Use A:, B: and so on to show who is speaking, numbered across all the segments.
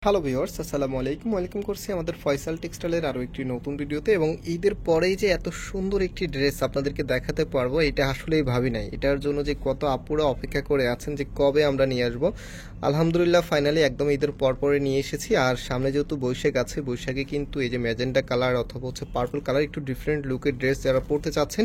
A: Hello viewers, আসসালামু আলাইকুম। Welcome করছি আমাদের ফয়সাল টেক্সটাইলের আরও একটি নতুন ভিডিওতে। এবং ঈদের পরেই যে এত সুন্দর একটি ড্রেস আপনাদেরকে দেখাতে পারবো, এটা আসলেই ভাবি নাই। এটার জন্য যে কত আপুরা অপেক্ষা করে আছেন যে কবে আমরা নিয়ে আসবো। আলহামদুলিল্লাহ ফাইনালি একদম ঈদের পরে নিয়ে এসেছি। আর সামনে যেহেতু বৈশাখ আছে, বৈশাখে কিন্তু এই যে ম্যাজেন্টা কালার অথবা হচ্ছে পার্পল কালার, একটু ডিফারেন্ট লুকের ড্রেস যারা পরতে চাচ্ছেন,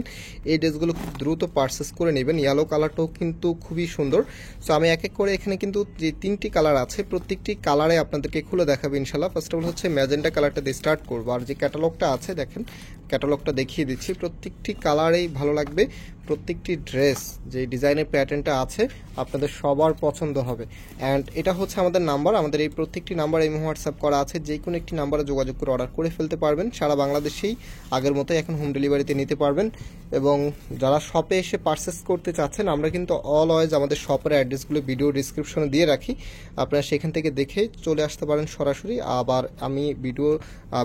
A: এই ড্রেসগুলো খুব দ্রুত পারচেস করে নেবেন। ইয়েলো কালারটাও কিন্তু খুবই সুন্দর। সো আমি এক এক করে এখানে কিন্তু যে তিনটি কালার আছে, প্রত্যেকটি কালারে আপনাদেরকে খুলে দেখাবো ইনশাল্লাহ। ফার্স্ট অফ অল হচ্ছে ম্যাজেন্টা কালারটা দিয়ে স্টার্ট করবো। আর যে ক্যাটালগটা আছে দেখেন, ক্যাটালগটা দেখিয়ে দিচ্ছি। প্রত্যেকটি কালারেই ভালো লাগবে, প্রত্যেকটি ড্রেস যে ডিজাইনের প্যাটার্নটা আছে আপনাদের সবার পছন্দ হবে। অ্যান্ড এটা হচ্ছে আমাদের নাম্বার, আমাদের এই প্রত্যেকটি নাম্বার এই হোয়াটসঅ্যাপ করা আছে। যে কোনো একটি নাম্বারে যোগাযোগ করে অর্ডার করে ফেলতে পারবেন। সারা বাংলাদেশেই আগের মতোই এখন হোম ডেলিভারিতে নিতে পারবেন। এবং যারা শপে এসে পারচেস করতে চাচ্ছেন, আমরা কিন্তু অলওয়েজ আমাদের শপের অ্যাড্রেসগুলো ভিডিও ডিসক্রিপশনে দিয়ে রাখি, আপনারা সেখান থেকে দেখে চলে আসতে পারেন সরাসরি। আবার আমি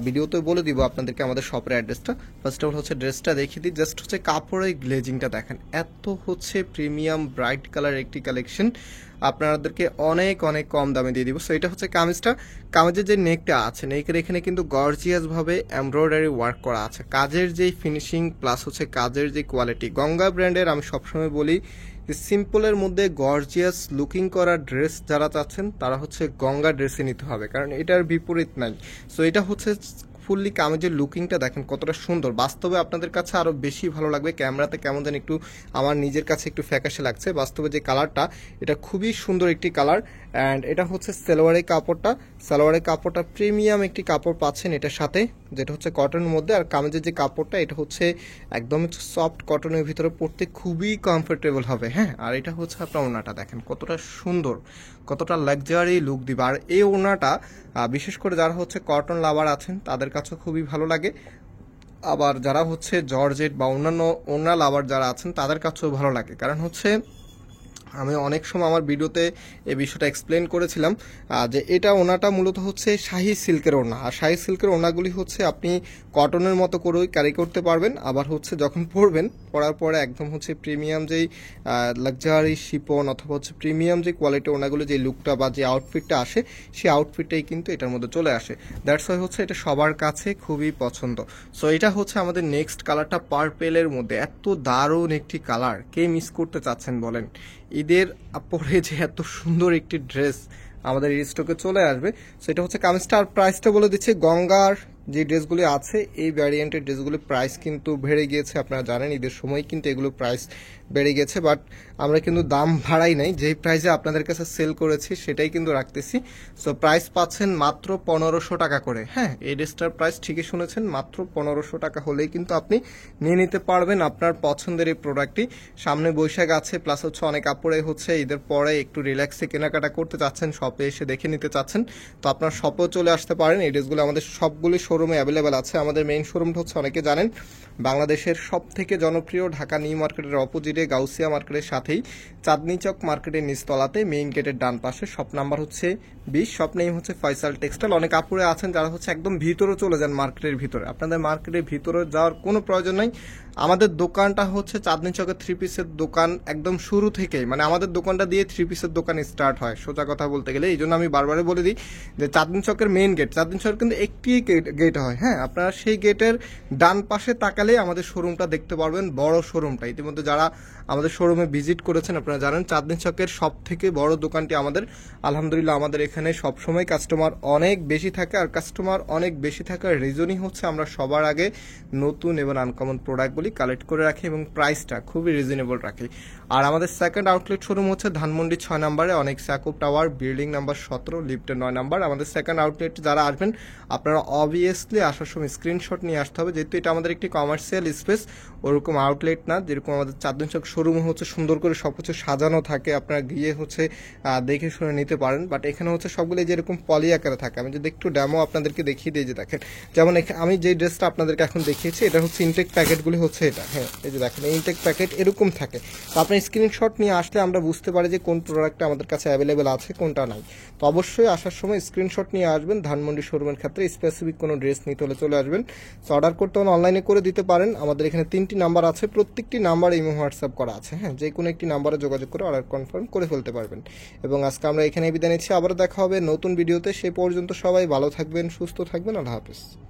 A: ভিডিওতে বলে দিব আপনাদেরকে আমাদের শপের অ্যাড্রেসটা। ফার্স্ট অফ অল হচ্ছে ড্রেসটা দেখিয়ে দিই। জাস্ট হচ্ছে কাপড়ের গ্লেজিংটা দেখেন, এত হচ্ছে প্রিমিয়াম ব্রাইট কালার একটি কালেকশন, আপনাদেরকে অনেক অনেক কম দামে দিয়ে দিব। সো এটা হচ্ছে কামিজটা। কামিজের যে নেকটা আছে, নেকের এখানে কিন্তু গর্জিয়াসভাবে এমব্রয়ডারি ওয়ার্ক করা আছে। কাজের যে ফিনিশিং প্লাস হচ্ছে কাজের যে কোয়ালিটি, গঙ্গা ব্র্যান্ডের আমি সবসময় বলি যে সিম্পলের মধ্যে গর্জিয়াস লুকিং করা ড্রেস যারা চাচ্ছেন তারা হচ্ছে গঙ্গা ড্রেসে নিতে হবে, কারণ এটার বিপরীত নাই। সো এটা হচ্ছে ফুললি কামিজের লুকিংটা দেখেন কতটা সুন্দর। বাস্তবে আপনাদের কাছে আরও বেশি ভালো লাগবে, ক্যামেরাতে কেমন যেন একটু আমার নিজের কাছে একটু ফ্যাকাশে লাগছে। বাস্তবে যে কালারটা, এটা খুবই সুন্দর একটি কালার। অ্যান্ড এটা হচ্ছে সালোয়ারের কাপড়টা, সালোয়ারের কাপড়টা প্রিমিয়াম একটি কাপড় পাচ্ছেন এটার সাথে, যেটা হচ্ছে কটনের মধ্যে। আর কামিজের যে কাপড়টা, এটা হচ্ছে একদম সফট কটনের ভিতরে পরতে খুবই কমফোর্টেবল হবে। হ্যাঁ, আর এটা হচ্ছে আপনার ওড়নাটা দেখেন কতটা সুন্দর, কতটা লাক্সারি লুক দিবে। আর এই ওড়নাটা বিশেষ করে যারা হচ্ছে কটন লাভার আছেন তাদের কাছে খুবই ভালো লাগে। আবার যারা হচ্ছে জর্জেট বা অন্যান্য ওড়না লাভার যারা আছেন তাদের কাছেও ভালো লাগে। কারণ হচ্ছে আমি অনেক সময় আমার ভিডিওতে এই বিষয়টা এক্সপ্লেন করেছিলাম যে এটা ওনাটা মূলত হচ্ছে শাহি সিল্কের ওড়না। আর শাহি সিল্কের ওড়নাগুলি হচ্ছে আপনি কটনের মতো করেই ক্যারি করতে পারবেন। আবার হচ্ছে যখন পরবেন, পরার পরে একদম হচ্ছে প্রিমিয়াম যেই লাক্সারি শিপন অথবা হচ্ছে প্রিমিয়াম যে কোয়ালিটি ওড়নাগুলো, যে লুকটা বা যে আউটফিটটা আসে, সেই আউটফিটটাই কিন্তু এটার মধ্যে চলে আসে। দ্যাটস ওয়াই হচ্ছে এটা সবার কাছে খুবই পছন্দ। সো এটা হচ্ছে আমাদের নেক্সট কালারটা পার্পেলের মধ্যে। এত দারুণ একটি কালার, কে মিস করতে চাচ্ছেন বলেন? ঈদের পরে যে এত সুন্দর একটি ড্রেস আমাদের স্টকে চলে আসবে, সেটা হচ্ছে কামিজটা। আর প্রাইসটা বলে দিচ্ছে, গঙ্গার যে ড্রেসগুলি আছে এই ভ্যারিয়েন্টের ড্রেসগুলির প্রাইস কিন্তু বেড়ে গিয়েছে। আপনারা জানেন ঈদের সময় কিন্তু এগুলো প্রাইস বেড়ে গেছে, বাট আমরা কিন্তু দাম বাড়াই নাই, যেই প্রাইসে আপনাদের কাছে সেল করেছি সেটাই কিন্তু রাখতেছি। সো প্রাইস পাচ্ছেন মাত্র 1500 টাকা করে। হ্যাঁ, এই ড্রেসটার প্রাইস ঠিকই শুনেছেন, মাত্র 1500 টাকা হলেই কিন্তু আপনি নিয়ে নিতে পারবেন আপনার পছন্দের এই প্রোডাক্টটি। সামনে বৈশাখ আছে, প্লাস হচ্ছে অনেক আপুরে হচ্ছে ঈদের পরে একটু রিল্যাক্সে কেনাকাটা করতে চাচ্ছেন, শপে এসে দেখে নিতে চাচ্ছেন, তো আপনার শপেও চলে আসতে পারেন। এই ড্রেসগুলো আমাদের সবগুলি শোরুমে অ্যাভেলেবেল আছে। আমাদের মেইন শোরুমটা হচ্ছে অনেকে জানেন বাংলাদেশের সব থেকে জনপ্রিয় ঢাকা নিউ মার্কেটের অপোজিটে গাউসিয়া মার্কেটের সাথেই চাঁদনি চক মার্কেটের নিচতলাতে মেইন গেটের ডান পাশে, শপ নাম্বার হচ্ছে 20, শপ নেম হচ্ছে ফয়সাল টেক্সটাইল। অনেক আপুরে আছেন যারা হচ্ছে একদম ভিতরে চলে যান মার্কেটের ভিতরে, আপনাদের মার্কেটের ভিতরে যাওয়ার কোনো প্রয়োজন নাই। আমাদের দোকানটা হচ্ছে চাঁদনি চকের 3 পিসের দোকান, একদম শুরু থেকেই, মানে আমাদের দোকানটা দিয়ে 3 পিসের দোকান স্টার্ট হয় সোজা কথা বলতে গেলে। এই জন্য আমি বারবারই বলে দিই যে চাঁদনি চকের মেইন গেট, চাঁদনি চকের কিন্তু একটি গেট হয়। হ্যাঁ, আপনারা সেই গেটের ডান পাশে তাকালেই আমাদের শোরুমটা দেখতে পারবেন, বড় শোরুমটা। ইতিমধ্যে যারা আমাদের শোরুমে ভিজিট করেছেন আপনারা জানেন চাঁদনি চকের সব থেকে বড় দোকানটি আমাদের। আলহামদুলিল্লাহ আমাদের এখানে সবসময় কাস্টমার অনেক বেশি থাকে। আর কাস্টমার অনেক বেশি থাকার রিজনই হচ্ছে আমরা সবার আগে নতুন এবং আনকমন প্রোডাক্টগুলি কালেক্ট করে রাখি এবং প্রাইসটা খুবই রিজনেবল রাখি। আর আমাদের সেকেন্ড আউটলেট শোরুম হচ্ছে ধানমন্ডি 6 নম্বরে, অনেক স্যাকুব টাওয়ার, বিল্ডিং নাম্বার 17, লিফটের 9 নম্বর। আমাদের সেকেন্ড আউটলেট যারা আসবেন আপনারা অবভিয়াসলি আসার সময় স্ক্রিনশট নিয়ে আসতে হবে, যেহেতু এটা আমাদের একটি কমার্শিয়াল স্পেস, ওরকম আউটলেট না। যেরকম আমাদের চাঁদনি চক শোরুম হচ্ছে সুন্দর করে সব কিছু সাজানো থাকে, আপনারা গিয়ে হচ্ছে দেখে শুনে নিতে পারেন। বাট এখানে হচ্ছে সবগুলো যেরকম পলি আকারে থাকে। আমি যদি একটু ডেমো আপনাদেরকে দেখিয়ে দিই, যে দেখেন যেমন আমি যে ড্রেসটা আপনাদেরকে এখন দেখিয়েছি, এটা হচ্ছে ইনটেক প্যাকেটগুলি হচ্ছে এটা। হ্যাঁ, এই যে দেখেন ইনটেক প্যাকেট এরকম থাকে। তো আপনি স্ক্রিনশট নিয়ে আসলে আমরা বুঝতে পারি যে কোন প্রোডাক্টটা আমাদের কাছে অ্যাভেলেবেল আছে কোনটা নাই। তো অবশ্যই আসার সময় স্ক্রিনশট নিয়ে আসবেন। ধানমন্ডি শোরুমের ক্ষেত্রে স্পেসিফিক কোনো ড্রেস নিতে হলে চলে আসবেন। তো অর্ডার করতে হলে অনলাইনে করে দিতে পারেন। আমাদের এখানে 3টি নাম্বার আছে, প্রত্যেকটি নাম্বার ইমো হোয়াটসঅ্যাপ করা আছে। হ্যাঁ, যে কোনো একটি নাম্বারে যোগাযোগ করে অর্ডার কনফার্ম করে ফেলতে পারবেন। এবং আজকে আমরা এখানে বিদায় নিচ্ছি, আবার দেখা হবে নতুন ভিডিওতে। সেই পর্যন্ত সবাই ভালো থাকবেন, সুস্থ থাকবেন। আল্লাহ হাফেজ।